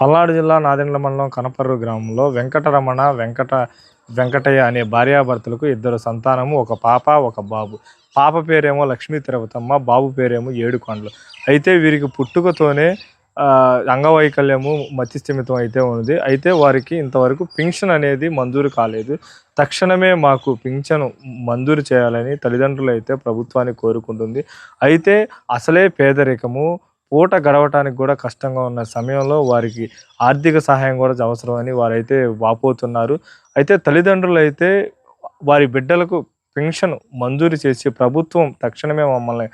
పల్నాడు జిల్లా నాదెండ్ల మండలం కనపర్రు గ్రామంలో వెంకటరమణ, వెంకటయ్య అనే భార్యాభర్తలకు ఇద్దరు సంతానము, ఒక పాప, ఒక బాబు. పాప పేరేమో లక్ష్మీ తిరుపతమ్మ, బాబు పేరేమో ఏడుకొండలు. అయితే వీరికి పుట్టుకతోనే అంగవైకల్యము, మతిస్థిమితం అయితే ఉంది. అయితే వారికి ఇంతవరకు పింఛన్ అనేది మంజూరు కాలేదు. తక్షణమే మాకు పింఛను మంజూరు చేయాలని తల్లిదండ్రులు అయితే ప్రభుత్వాన్ని కోరుకుంటుంది. అయితే అసలే పేదరికము, పూట గడవటానికి కూడా కష్టంగా ఉన్న సమయంలో వారికి ఆర్థిక సహాయం కూడా అవసరమని వారైతే వాపోతున్నారు. అయితే తల్లిదండ్రులు అయితే వారి బిడ్డలకు పెన్షన్ మంజూరు చేసి ప్రభుత్వం తక్షణమే మమ్మల్ని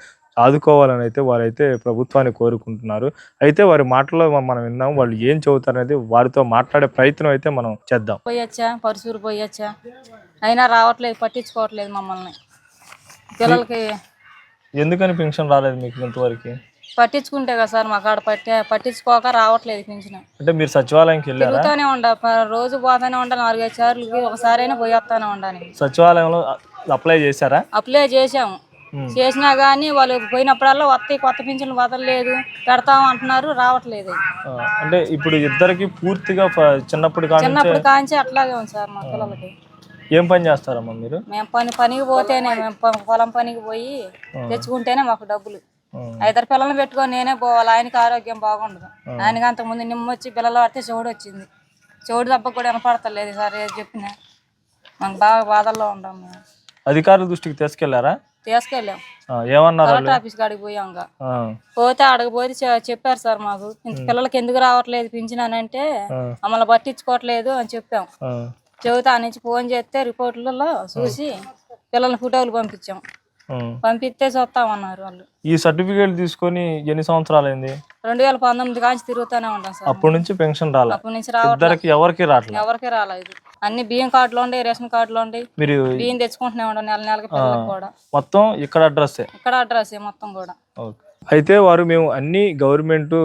ఆదుకోవాలని అయితే వారైతే ప్రభుత్వాన్ని కోరుకుంటున్నారు. అయితే వారి మాటల్లో మనం విన్నాం. వాళ్ళు ఏం చెబుతారనేది వారితో మాట్లాడే ప్రయత్నం అయితే మనం చేద్దాం. పోయొచ్చా, పరుసూరు పోయొచ్చా, అయినా రావట్లేదు, పట్టించుకోవట్లేదు మమ్మల్ని. పిల్లలకి ఎందుకని పెన్షన్ రాలేదు మీకు ఇంతవరకు? పట్టించుకుంటే కదా సార్, మా కాడ పట్టించుకోక రావట్లేదు పింఛన్. అంటే మీరు సచివాలయంకి వెళ్ళారా? తిరుగుతూనే ఉండా, రోజు పోతానే ఉండా, 4-5 సార్లు ఒకసారైనా పోయి వస్తానే ఉండాలి. సచివాలయంలో అప్లై చేశారా? అప్లై చేసాము. చేసినా కానీ వాళ్ళు పోయినప్పుడల్లా కొత్త పింఛన్లు వదలలేదు, పెడతాం అంటున్నారు, రావట్లేదు. అంటే ఇప్పుడు ఇద్దరికి పూర్తిగా చిన్నప్పుడు కాంచి అట్లాగే ఉంది సార్. మా పిల్లలకి ఏం పని చేస్తారమ్మా మీరు? మేము పనికి పోతేనే, మేము పొలం పనికి పోయి తెచ్చుకుంటేనే మాకు డబ్బులు. 5 పిల్లల్ని పెట్టుకొని నేనే పోవాలి. ఆయనకి ఆరోగ్యం బాగుండదు. ఆయనకి అంతకుముందు నిమ్మొచ్చి పిల్లలు పడితే చెవుడు వచ్చింది. చెవుడు దెబ్బ కూడా వినపడతలేదు సార్. ఏది చెప్పినా మాకు బాగా బాధల్లో ఉంటాం. మేము అధికారుల దృష్టికి తీసుకెళ్లారా? తీసుకెళ్ళాం. ఏమన్నారు? కలెక్టర్ ఆఫీస్ కాడికి పోయాం. పోతే అడగపోతే చెప్పారు సార్, మాకు పిల్లలకి ఎందుకు రావట్లేదు పింఛన్ అని అంటే మమ్మల్ని పట్టించుకోవట్లేదు అని చెప్పాం. చెబుతా నుంచి ఫోన్ చేస్తే రిపోర్టులలో చూసి పిల్లల ఫోటోలు పంపించాం. పంపిస్తే చూస్తామన్నారు వాళ్ళు. ఈ సర్టిఫికేట్ తీసుకొని ఎన్ని సంవత్సరాలు అయింది? 2019 కాంచి తిరుగుతూనే ఉంటాం సార్. అప్పటి నుంచి పెన్షన్ రాలేదు. అప్పటి నుంచి రావట్లేదు. ఎవరికి రాలేదు. అన్ని బియ్యం కార్డులు ఉండే, రేషన్ కార్డులు ఉండే, బియ్యం తెచ్చుకుంటూనే ఉండే నెలకి పిల్లలకు కూడా. మొత్తం ఇక్కడ అడ్రస్ మొత్తం కూడా. అయితే వారు మేము అన్ని గవర్నమెంట్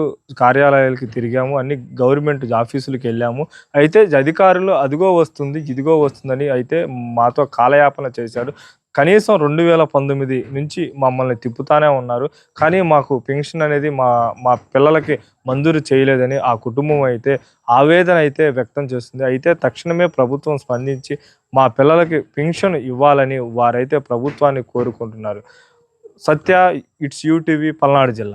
కార్యాలయాలకి తిరిగాము, అన్ని గవర్నమెంట్ ఆఫీసులకు వెళ్ళాము. అయితే అధికారులు అదిగో వస్తుంది, ఇదిగో వస్తుందని అయితే మాతో కాలయాపన చేశారు. కనీసం 2019 నుంచి మమ్మల్ని తిప్పుతానే ఉన్నారు. కానీ మాకు పెన్షన్ అనేది మా పిల్లలకి మంజూరు చేయలేదని ఆ కుటుంబం అయితే ఆవేదన అయితే వ్యక్తం చేస్తుంది. అయితే తక్షణమే ప్రభుత్వం స్పందించి మా పిల్లలకి పెన్షన్ ఇవ్వాలని వారైతే ప్రభుత్వాన్ని కోరుకుంటున్నారు. సత్య, ఇట్స్ యూటీవీ, పల్నాడు జిల్లా.